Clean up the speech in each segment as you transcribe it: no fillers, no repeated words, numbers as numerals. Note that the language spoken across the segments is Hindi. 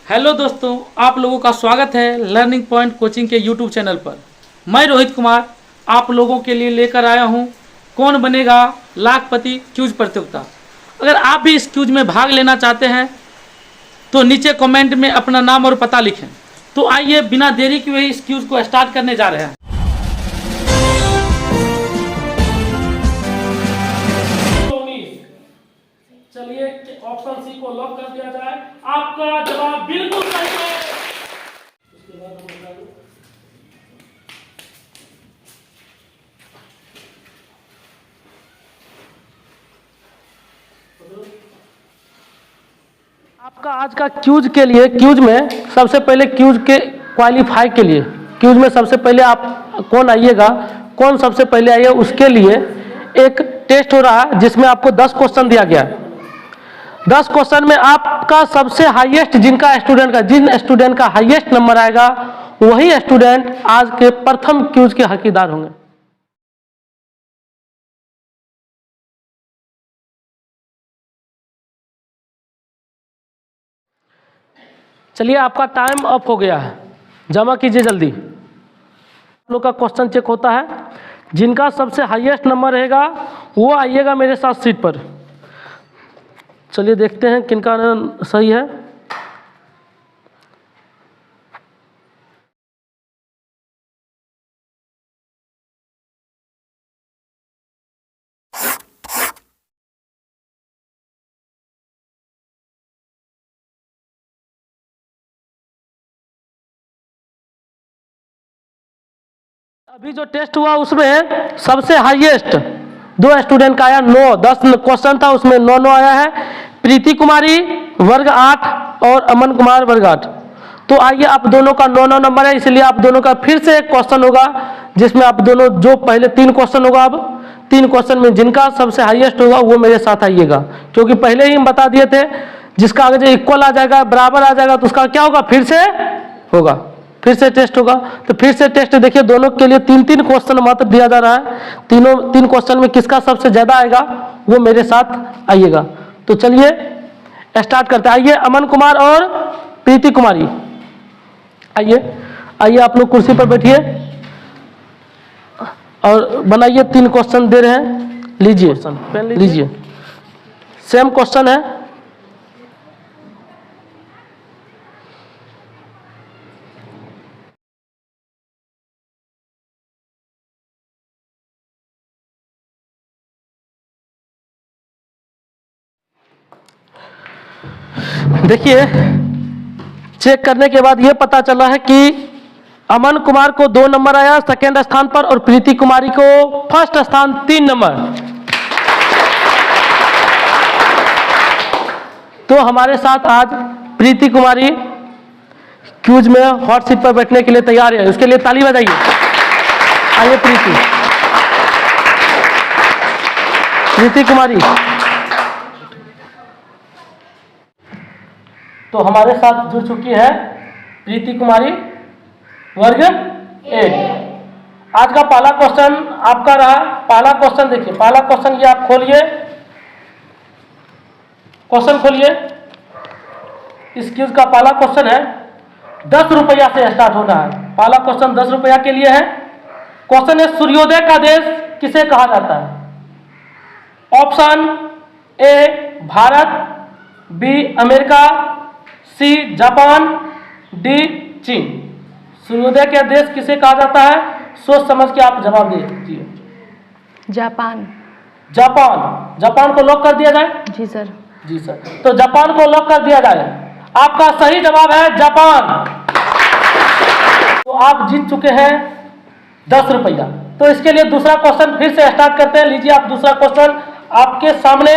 हेलो दोस्तों, आप लोगों का स्वागत है लर्निंग पॉइंट कोचिंग के यूट्यूब चैनल पर। मैं रोहित कुमार आप लोगों के लिए लेकर आया हूं कौन बनेगा लाखपति क्यूज प्रतियोगिता। अगर आप भी इस क्यूज में भाग लेना चाहते हैं तो नीचे कमेंट में अपना नाम और पता लिखें। तो आइए बिना देरी किए इस क्यूज को स्टार्ट करने जा रहे हैं। चलिए ऑप्शन सी को लॉक कर दिया जाए। आपका जवाब बिल्कुल सही है। उसके बाद हम बता दूं आपका आज का क्यूज के लिए, क्यूज में सबसे पहले क्यूज के क्वालिफाई के लिए, क्यूज में सबसे पहले आप कौन आइएगा, कौन सबसे पहले आइए, उसके लिए एक टेस्ट हो रहा है जिसमें आपको 10 क्वेश्चन दिया गया है। 10 क्वेश्चन में आपका सबसे हाईएस्ट जिन स्टूडेंट का हाईएस्ट नंबर आएगा वही स्टूडेंट आज के प्रथम क्यूज के हकदार होंगे। चलिए आपका टाइम अप हो गया है, जमा कीजिए जल्दी। आप लोग का क्वेश्चन चेक होता है, जिनका सबसे हाईएस्ट नंबर रहेगा वो आइएगा मेरे साथ सीट पर। चलिए देखते हैं किनका सही है। अभी जो टेस्ट हुआ उसमें सबसे हाईएस्ट 2 स्टूडेंट का आया 9। 10 क्वेश्चन था उसमें 9 आया है। प्रीति कुमारी वर्ग 8 और अमन कुमार वर्ग 8। तो आइए आप दोनों का 9 नंबर है, इसलिए आप दोनों का फिर से एक क्वेश्चन होगा जिसमें आप दोनों, जो पहले 3 क्वेश्चन होगा, अब 3 क्वेश्चन में जिनका सबसे हाईएस्ट होगा वो मेरे साथ आइएगा, क्योंकि पहले ही हम बता दिए थे जिसका आगे जो इक्वल आ जाएगा, बराबर आ जाएगा, तो उसका क्या होगा, फिर से होगा, फिर से टेस्ट होगा। तो फिर से टेस्ट देखिए, दोनों के लिए 3-3 क्वेश्चन मात्र दिया जा रहा है। 3 क्वेश्चन में किसका सबसे ज्यादा आएगा वो मेरे साथ आइएगा। तो चलिए स्टार्ट करते हैं। आइए अमन कुमार और प्रीति कुमारी, आइए आप लोग कुर्सी पर बैठिए और बनाइए। 3 क्वेश्चन दे रहे हैं, लीजिए पेन लीजिए। सेम क्वेश्चन है। देखिए चेक करने के बाद यह पता चला है कि अमन कुमार को 2 नंबर आया सेकेंड स्थान पर, और प्रीति कुमारी को फर्स्ट स्थान 3 नंबर। तो हमारे साथ आज प्रीति कुमारी क्यूज में हॉट सीट पर बैठने के लिए तैयार है, उसके लिए ताली बजाइए। आइए प्रीति कुमारी। तो हमारे साथ जुड़ चुकी है प्रीति कुमारी वर्ग 1। आज का पहला क्वेश्चन आपका रहा। पहला क्वेश्चन देखिए, पहला क्वेश्चन ये आप खोलिए, क्वेश्चन खोलिए। इस क्यूज का पहला क्वेश्चन है, 10 रुपया से स्टार्ट होना है। पहला क्वेश्चन 10 रुपया के लिए है। क्वेश्चन है, सूर्योदय का देश किसे कहा जाता है? Option A Bharat, B America, C Japan, D चीन। सूर्योदय का देश किसे कहा जाता है? सोच समझ के आप जवाब दे दीजिए। जापान। जापान को लॉक कर दिया जाए। जी सर। तो जापान को लॉक कर दिया जाए। आपका सही जवाब है जापान। तो आप जीत चुके हैं 10 रुपया। तो इसके लिए दूसरा क्वेश्चन फिर से स्टार्ट करते हैं। लीजिए आप दूसरा क्वेश्चन आपके सामने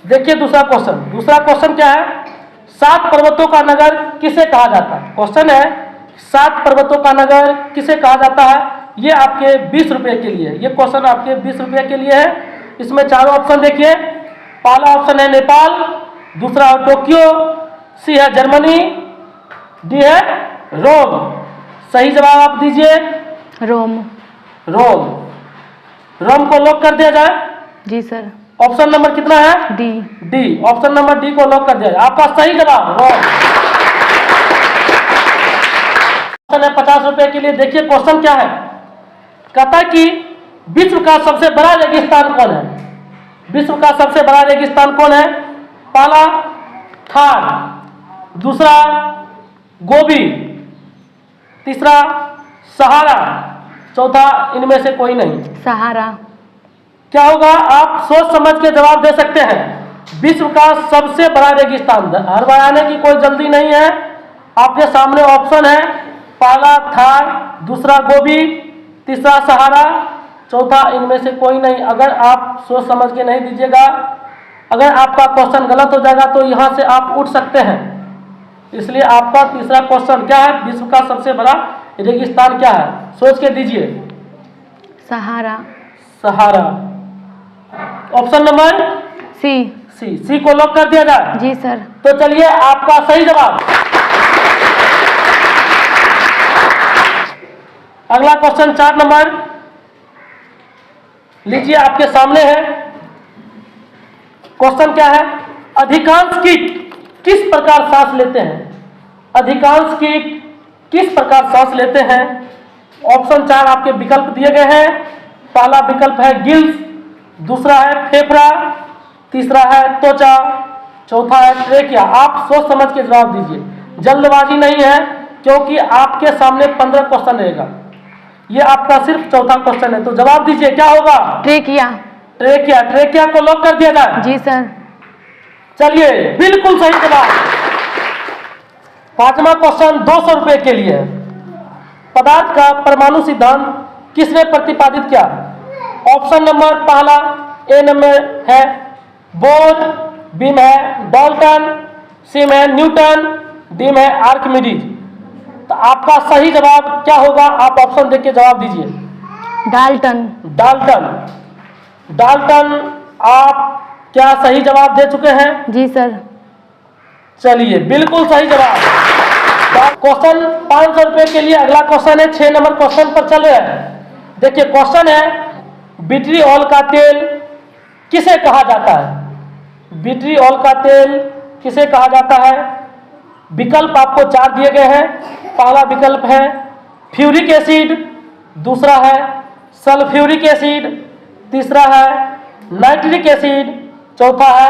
देखिए। दूसरा क्वेश्चन क्या है? 7 पर्वतों का नगर किसे कहा जाता है? क्वेश्चन है, 7 पर्वतों का नगर किसे कहा जाता है? ये आपके 20 रुपये के लिए, ये क्वेश्चन आपके 20 रुपये के लिए है। इसमें 4 ऑप्शन देखिए। पहला ऑप्शन है नेपाल, दूसरा है टोक्यो, सी है जर्मनी, डी है रोम। सही जवाब आप दीजिए। रोम को लॉक कर दिया जाए। जी सर। ऑप्शन नंबर कितना है? डी। ऑप्शन नंबर डी को लॉक कर दिया जाए। आपका सही जवाब रोम। है 50 रुपए के लिए। देखिए क्वेश्चन क्या है, कहता है कि विश्व का सबसे बड़ा रेगिस्तान कौन है। विश्व का सबसे बड़ा रेगिस्तान कौन है? पहला थार, दूसरा गोबी, तीसरा सहारा, चौथा इनमें से कोई नहीं। सहारा। क्या होगा? आप सोच समझ के जवाब दे सकते हैं। विश्व का सबसे बड़ा रेगिस्तान, हर बार आने की कोई जल्दी नहीं है। आपके सामने ऑप्शन है, पहला थार, दूसरा गोबी, तीसरा सहारा, चौथा इनमें से कोई नहीं। अगर आप सोच समझ के नहीं दीजिएगा, अगर आपका क्वेश्चन गलत हो जाएगा तो यहाँ से आप उठ सकते हैं। इसलिए आपका तीसरा क्वेश्चन क्या है, विश्व का सबसे बड़ा रेगिस्तान क्या है? सोच के दीजिए। सहारा। सहारा। Option number C. सी को लॉक कर दिया जाए। जी सर। तो चलिए आपका सही जवाब। अगला क्वेश्चन 4 नंबर लीजिए, आपके सामने है। क्वेश्चन क्या है? अधिकांश कीट किस प्रकार सांस लेते हैं? अधिकांश कीट किस प्रकार सांस लेते हैं? ऑप्शन 4 आपके विकल्प दिए गए हैं। पहला विकल्प है गिल्स, दूसरा है फेफड़ा, तीसरा है त्वचा, चौथा है ट्रेकिया। आप सोच समझ के जवाब दीजिए, जल्दबाजी नहीं है, क्योंकि आपके सामने 15 क्वेश्चन रहेगा। ये आपका सिर्फ चौथा क्वेश्चन है, तो जवाब दीजिए क्या होगा? ट्रेकिया। ट्रेकिया। ट्रेकिया को लॉक कर दिया जाए। जी सर। चलिए बिल्कुल सही जवाब। पांचवा क्वेश्चन 200 रुपए के लिए है। पदार्थ का परमाणु सिद्धांत किसने प्रतिपादित किया? ऑप्शन नंबर पहला ए नंबर है बोर, बी में है डाल्टन, सी में है न्यूटन, डी में है आर्किमिडीज। तो आपका सही जवाब क्या होगा? आप ऑप्शन देख के जवाब दीजिए। डाल्टन। डाल्टन। डाल्टन आप क्या सही जवाब दे चुके हैं? जी सर। चलिए बिल्कुल सही जवाब। क्वेश्चन 500 रुपए के लिए। अगला क्वेश्चन है 6 नंबर क्वेश्चन पर चल रहे हैं। देखिए क्वेश्चन है, विट्रियोल का तेल किसे कहा जाता है? विट्रियोल का तेल किसे कहा जाता है? विकल्प आपको 4 दिए गए हैं। पहला विकल्प है फ्यूरिक एसिड, दूसरा है सल्फ्यूरिक एसिड, तीसरा है नाइट्रिक एसिड, चौथा है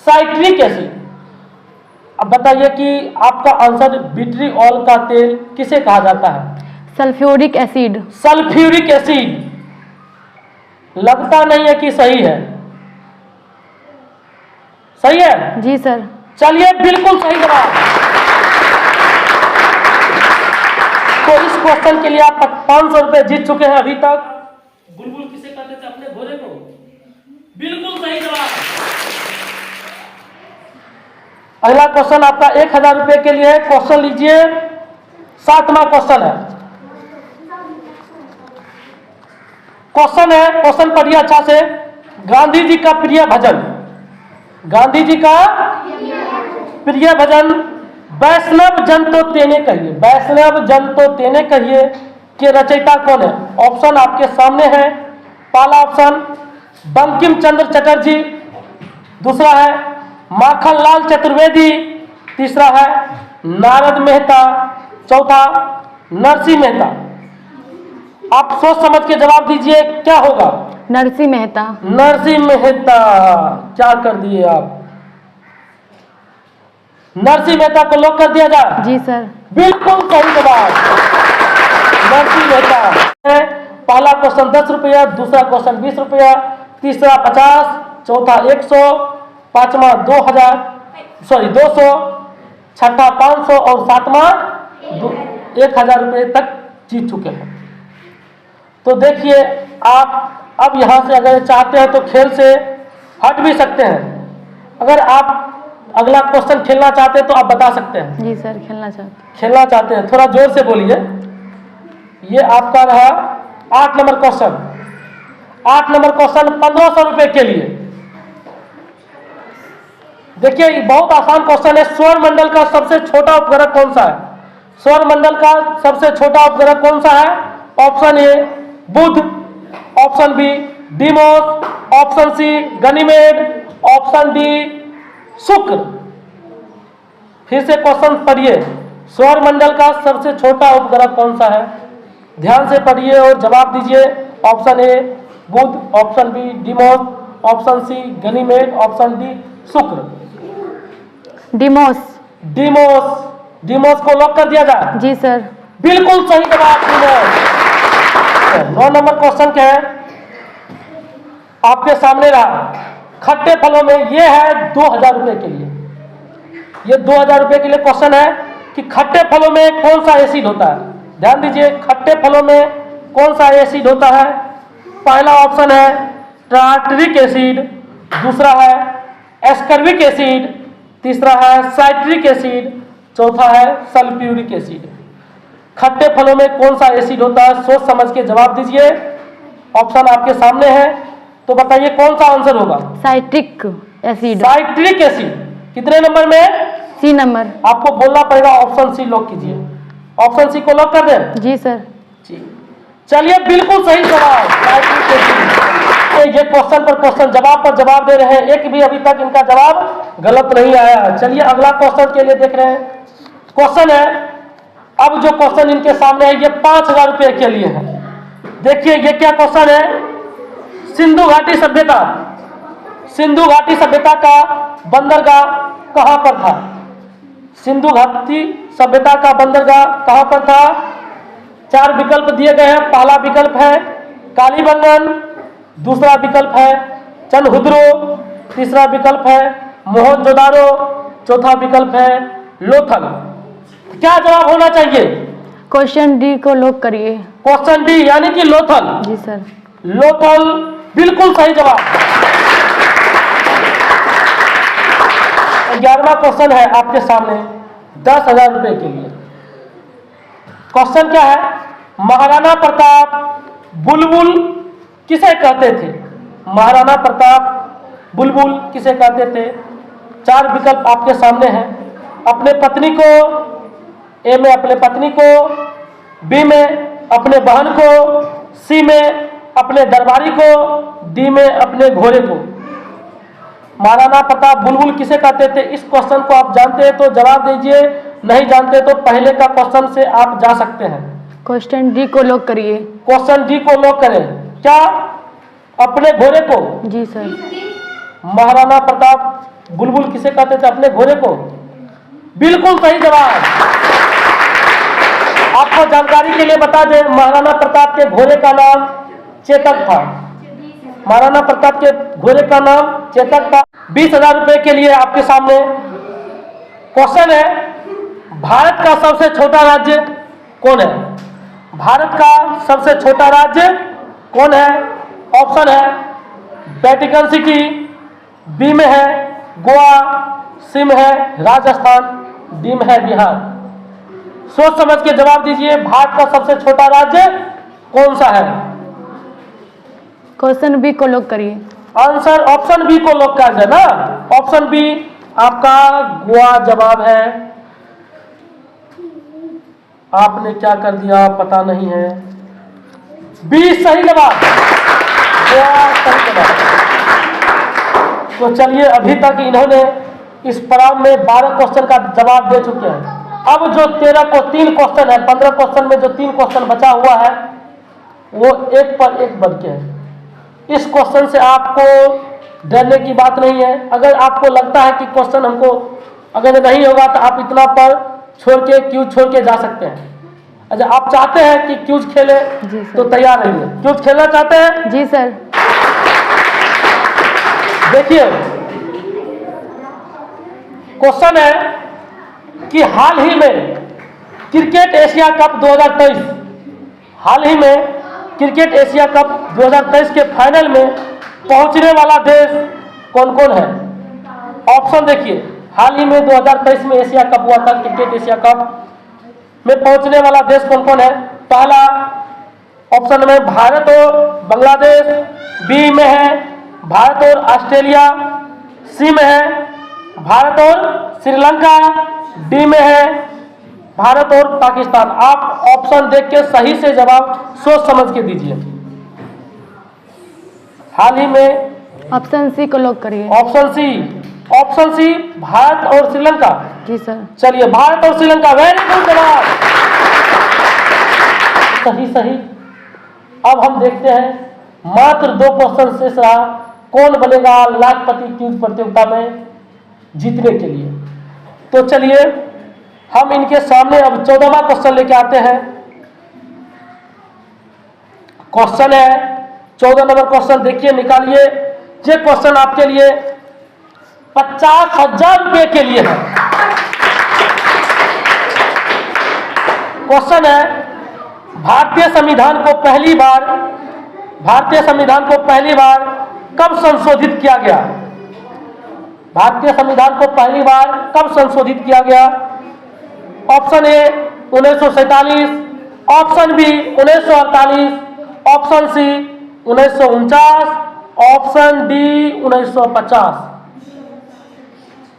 साइट्रिक एसिड। अब बताइए कि आपका आंसर विट्रियोल का तेल किसे कहा जाता है? Sulphuric acid. Sulphuric acid. लगता नहीं है कि सही है। सही है? जी सर। चलिए बिल्कुल सही जवाब। तो इस क्वेश्चन के लिए आप 500 रुपए जीत चुके हैं अभी तक। बुलबुल किसे कहते थे अपने घोड़े को? बिल्कुल सही जवाब। अगला क्वेश्चन आपका 1000 रुपए के लिए है। क्वेश्चन लीजिए, 7वां क्वेश्चन है। क्वेश्चन है, क्वेश्चन पढ़िए अच्छा से। गांधी जी का प्रिय भजन, गांधी जी का प्रिय भजन वैष्णव जन तो तेने कहिए, वैष्णव जन तो तेने कहिए के रचयिता कौन है? ऑप्शन आपके सामने है। पहला ऑप्शन बंकिम चंद्र चटर्जी, दूसरा है माखन लाल चतुर्वेदी, तीसरा है नारद मेहता, चौथा नरसिंह मेहता। आप सोच समझ के जवाब दीजिए, क्या होगा? नरसिंह मेहता। नरसिंह मेहता। क्या कर दिए आप? नरसिंह मेहता को लॉक कर दिया जाए। जी सर। बिल्कुल सही जवाब, नरसिंह मेहता है। पहला क्वेश्चन 10 रुपया, दूसरा क्वेश्चन 20 रुपया, तीसरा 50, चौथा 100, पांचवा 200, छठा 500 और सातवां 1000 रुपये तक जीत चुके हैं। तो देखिए आप अब यहाँ से अगर चाहते हैं तो खेल से हट भी सकते हैं। अगर आप अगला क्वेश्चन खेलना चाहते हैं तो आप बता सकते हैं। जी सर, खेलना चाहते। खेलना चाहते हैं, थोड़ा जोर से बोलिए। ये आपका रहा 8 नंबर क्वेश्चन। 8 नंबर क्वेश्चन 1500 रुपए के लिए। देखिए बहुत आसान क्वेश्चन है। सौर मंडल का सबसे छोटा उपग्रह कौन सा है? सौर मंडल का सबसे छोटा उपग्रह कौन सा है? ऑप्शन ए बुध, option B Deimos, option C Ganymede, option D शुक्र। फिर से क्वेश्चन पढ़िए। सौर मंडल का सबसे छोटा उपग्रह कौन सा है? ध्यान से पढ़िए और जवाब दीजिए। ऑप्शन ए बुध, option B Deimos, option C Ganymede, option D शुक्र। डिमोस। डिमोस, डिमोस को लॉक कर दिया जाए। जी सर। बिल्कुल सही जवाब डिमोस। 9 नंबर क्वेश्चन क्या है आपके सामने रहा। खट्टे फलों में ये है 2000 रुपए के लिए, ये 2000 रुपए के लिए क्वेश्चन है कि खट्टे फलों में कौन सा एसिड होता है। ध्यान दीजिए, खट्टे फलों में कौन सा एसिड होता है? पहला ऑप्शन है टार्टरिक एसिड, दूसरा है एस्कर्बिक एसिड, तीसरा है साइट्रिक एसिड, चौथा है सल्फ्यूरिक एसिड। खट्टे फलों में कौन सा एसिड होता है? सोच समझ के जवाब दीजिए। ऑप्शन आपके सामने है, तो बताइए कौन सा आंसर होगा? Citric acid. Citric acid. कितने नंबर में? C number. आपको बोलना पड़ेगा ऑप्शन सी लॉक कीजिए। ऑप्शन सी को लॉक कर दें? जी सर। जी, चलिए बिल्कुल सही जवाब साइट्रिक एसिड। ये क्वेश्चन पर क्वेश्चन, जवाब पर जवाब दे रहे हैं, एक भी अभी तक इनका जवाब गलत नहीं आया है। चलिए अगला क्वेश्चन के लिए देख रहे हैं। क्वेश्चन है, अब जो क्वेश्चन इनके सामने है ये 5000 रुपए के लिए है। देखिए ये क्या क्वेश्चन है। सिंधु घाटी सभ्यता, सिंधु घाटी सभ्यता का बंदरगाह कहां पर था? सिंधु घाटी सभ्यता का बंदरगाह कहां पर था? 4 विकल्प दिए गए हैं। पहला विकल्प है कालीबंगन, दूसरा विकल्प है चनहुद्रो, तीसरा विकल्प है मोहनजोदारो, चौथा विकल्प है लोथल। क्या जवाब होना चाहिए? क्वेश्चन डी को लॉक करिए। क्वेश्चन डी यानी कि लोथल। जी सर। लोथल बिल्कुल सही जवाब। 11वां क्वेश्चन है आपके सामने 10,000 रुपए के लिए। क्वेश्चन क्या है? महाराणा प्रताप बुलबुल किसे कहते थे? महाराणा प्रताप बुलबुल किसे कहते थे? 4 विकल्प आपके सामने हैं। अपने पत्नी को, ए में अपने पत्नी को, बी में अपने बहन को, सी में अपने दरबारी को, डी में अपने घोड़े को। महाराणा प्रताप बुलबुल किसे कहते थे? इस क्वेश्चन को आप जानते हैं तो जवाब दीजिए, नहीं जानते तो पहले का क्वेश्चन से आप जा सकते हैं। क्वेश्चन डी को लॉक करिए। क्वेश्चन डी को लॉक करें। क्या अपने घोड़े को? जी सर। महाराणा प्रताप बुलबुल किसे कहते थे? अपने घोड़े को। बिल्कुल सही जवाब। आपको जानकारी के लिए बता दें, महाराणा प्रताप के घोड़े का नाम चेतक था। महाराणा प्रताप के घोड़े का नाम चेतक था। 20,000 रुपए के लिए आपके सामने क्वेश्चन है, भारत का सबसे छोटा राज्य कौन है? भारत का सबसे छोटा राज्य कौन है? ऑप्शन है वेटिकन सिटी, बी में है गोवा, सी में है राजस्थान, डी में है बिहार। सोच समझ के जवाब दीजिए, भारत का सबसे छोटा राज्य कौन सा है? क्वेश्चन बी को लॉक करिए। आंसर ऑप्शन बी को लॉक कर देना। ऑप्शन बी आपका गोवा जवाब है। आपने क्या कर दिया पता नहीं है। बी सही जवाब, गोवा सही जवाब। तो चलिए अभी तक इन्होंने इस पड़ाव में 12 क्वेश्चन का जवाब दे चुके हैं। अब जो 13 को 3 क्वेश्चन है, 15 क्वेश्चन में जो 3 क्वेश्चन बचा हुआ है वो एक पर एक बन के है। इस क्वेश्चन से आपको डरने की बात नहीं है। अगर आपको लगता है कि क्वेश्चन हमको अगर नहीं होगा तो आप इतना पर छोड़ के क्यूज छोड़ के जा सकते हैं। अच्छा, आप चाहते हैं कि क्यूज खेले तो तैयार रहिए। क्यूज खेलना चाहते हैं? जी सर। देखिए क्वेश्चन है कि हाल ही में क्रिकेट एशिया कप 2023, हाल ही में क्रिकेट एशिया कप 2023 के फाइनल में पहुंचने वाला देश कौन कौन है? ऑप्शन देखिए, हाल ही में 2023 में एशिया कप हुआ था, क्रिकेट एशिया कप में पहुंचने वाला देश कौन कौन है? पहला ऑप्शन में भारत और बांग्लादेश, बी में है भारत और ऑस्ट्रेलिया, सी में है भारत और श्रीलंका, डी में है भारत और पाकिस्तान। आप ऑप्शन देख के सही से जवाब सोच समझ के दीजिए। हाल ही में ऑप्शन सी को लॉक करिए। Option C option C Bharat और श्रीलंका। जी सर। चलिए भारत और श्रीलंका, वेरी गुड जवाब, सही सही। अब हम देखते हैं मात्र 2 क्वेश्चन शेष रहा, कौन बनेगा लाखपति क्विज प्रतियोगिता में जीतने के लिए। तो चलिए हम इनके सामने अब 14वां क्वेश्चन लेके आते हैं। क्वेश्चन है 14 नंबर क्वेश्चन, देखिए निकालिए। ये क्वेश्चन आपके लिए 50,000 रुपए के लिए है। क्वेश्चन है भारतीय संविधान को पहली बार कब संशोधित किया गया? भारतीय संविधान को पहली बार कब संशोधित किया गया? Option A 1947, option B 1948, option C 1949, option D 1950।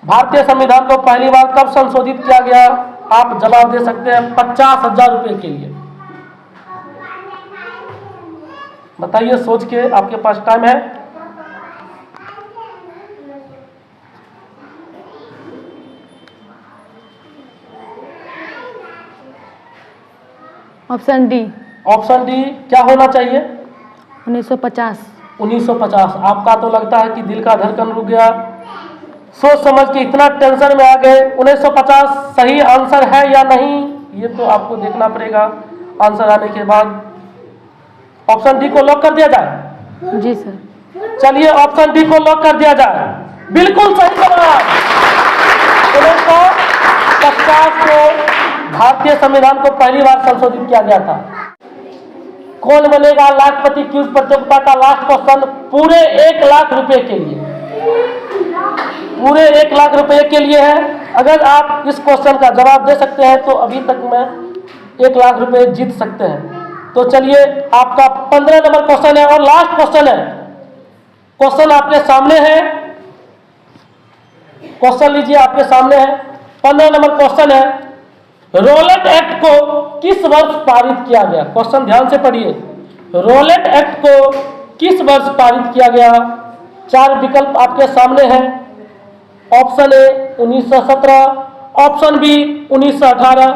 भारतीय संविधान को पहली बार कब संशोधित किया गया? आप जवाब दे सकते हैं 50,000 रुपए के लिए। बताइए सोच के, आपके पास टाइम है। Option D. ऑप्शन डी क्या होना चाहिए? 1950। 1950। आपका तो लगता है कि दिल का धड़कन रुक गया, सोच समझ के इतना टेंशन में आ गए। 1950 सही आंसर है या नहीं, ये तो आपको देखना पड़ेगा आंसर आने के बाद। ऑप्शन डी को लॉक कर दिया जाए? जी सर। चलिए ऑप्शन डी को लॉक कर दिया जाए, बिल्कुल सही जवाब। 1950 को भारतीय संविधान को पहली बार संशोधित किया गया था। कौन बनेगा लाखपति क्विज प्रतियोगिता का लास्ट क्वेश्चन पूरे 1 लाख रुपए के लिए, पूरे 1 लाख रुपए के लिए है। अगर आप इस क्वेश्चन का जवाब दे सकते हैं तो अभी तक में 1 लाख रुपए जीत सकते हैं। तो चलिए आपका 15 नंबर क्वेश्चन है और लास्ट क्वेश्चन है। क्वेश्चन आपके सामने है, क्वेश्चन लीजिए आपके सामने है। 15 नंबर क्वेश्चन है, रोलेट एक्ट को किस वर्ष पारित किया गया? क्वेश्चन ध्यान से पढ़िए। रोलेट एक्ट को किस वर्ष पारित किया गया? 4 विकल्प आपके सामने हैं। Option A 1917, option B 1918,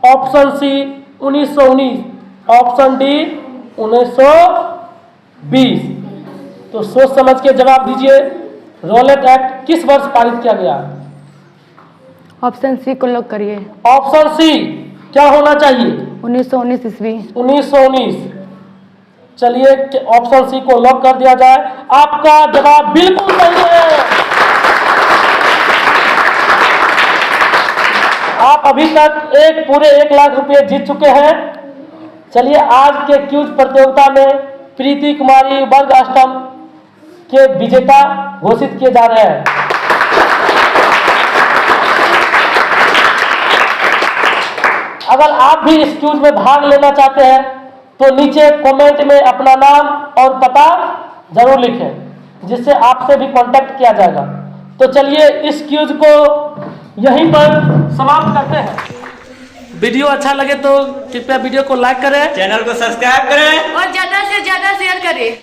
option C 1919, option D 1920। तो सोच समझ के जवाब दीजिए, रोलेट एक्ट किस वर्ष पारित किया गया? ऑप्शन सी को लॉक करिए। ऑप्शन सी क्या होना चाहिए? 1919 ईस्वी। 1919। चलिए ऑप्शन सी को लॉक कर दिया जाए। आपका जवाब बिल्कुल सही है। आप अभी तक पूरे 1 लाख रुपए जीत चुके हैं। चलिए आज के क्विज प्रतियोगिता में प्रीति कुमारी वर्ग अष्टम के विजेता घोषित किए जा रहे हैं। अगर आप भी इस क्विज में भाग लेना चाहते हैं तो नीचे कमेंट में अपना नाम और पता जरूर लिखें, जिससे आपसे भी कांटेक्ट किया जाएगा। तो चलिए इस क्विज को यहीं पर समाप्त करते हैं। वीडियो अच्छा लगे तो कृपया वीडियो को लाइक करें, चैनल को सब्सक्राइब करें और ज्यादा से ज्यादा शेयर करें।